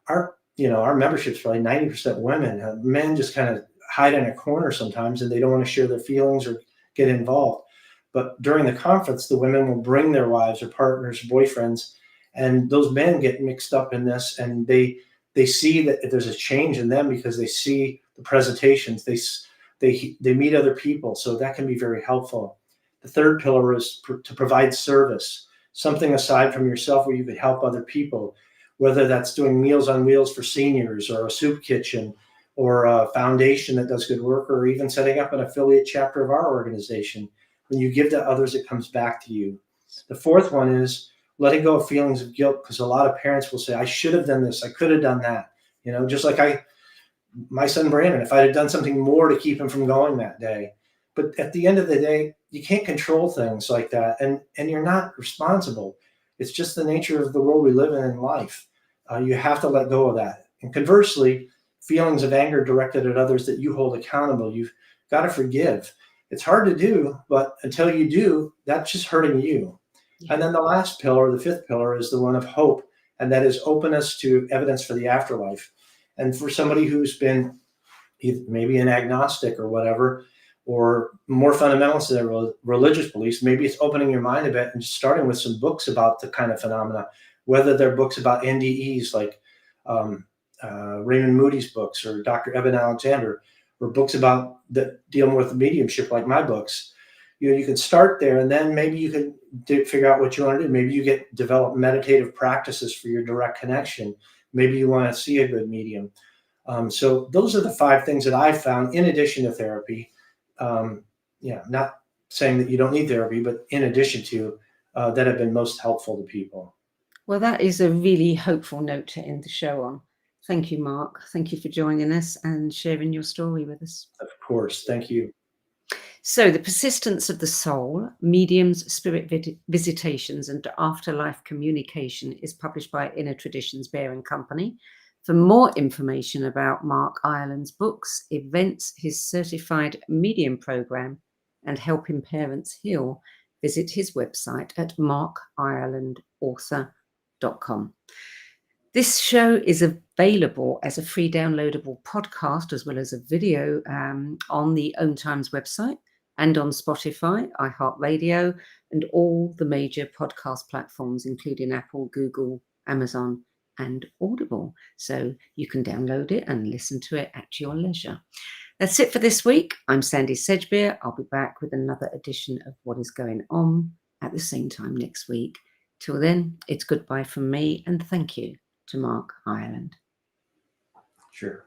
our membership's probably 90% women. Men just kind of hide in a corner sometimes, and they don't want to share their feelings or get involved. But during the conference, the women will bring their wives or partners, boyfriends, and those men get mixed up in this, and they see that there's a change in them because they see the presentations, they meet other people, so that can be very helpful. The third pillar is to provide service, something aside from yourself where you could help other people, whether that's doing Meals on Wheels for seniors, or a soup kitchen, or a foundation that does good work, or even setting up an affiliate chapter of our organization. When you give to others, it comes back to you. The fourth one is letting go of feelings of guilt, because a lot of parents will say, "I should have done this, I could have done that." Just like my son Brandon, if I had done something more to keep him from going that day. But at the end of the day, you can't control things like that, and you're not responsible. It's just the nature of the world we live in life. You have to let go of that. And conversely, feelings of anger directed at others that you hold accountable, you've got to forgive. It's hard to do, but until you do, that's just hurting you. Yeah. And then the last pillar, the fifth pillar, is the one of hope, and that is openness to evidence for the afterlife. And for somebody who's been maybe an agnostic or whatever, or more fundamentalist to their religious beliefs, maybe it's opening your mind a bit and starting with some books about the kind of phenomena, whether they're books about NDEs like Raymond Moody's books or Dr. Eben Alexander, or books about that dealing with mediumship like my books. You can start there, and then maybe you can figure out what you want to do. Maybe you develop meditative practices for your direct connection. Maybe you want to see a good medium. So those are the 5 things that I found in addition to therapy. Not saying that you don't need therapy, but in addition to that have been most helpful to people. Well, that is a really hopeful note to end the show on. Thank you, Mark. Thank you for joining us and sharing your story with us. Of course. Thank you. So, The Persistence of the Soul, Mediums, Spirit Visitations and Afterlife Communication is published by Inner Traditions Bearing Company. For more information about Mark Ireland's books, events, his certified medium program, and helping parents heal, visit his website at markirelandauthor.com. This show is available as a free downloadable podcast as well as a video on the Own Times website and on Spotify, iHeartRadio, and all the major podcast platforms, including Apple, Google, Amazon, and Audible. So you can download it and listen to it at your leisure. That's it for this week. I'm Sandy Sedgbeer. I'll be back with another edition of What is Going On at the same time next week. Till then, it's goodbye from me, and thank you to Mark Ireland. Sure.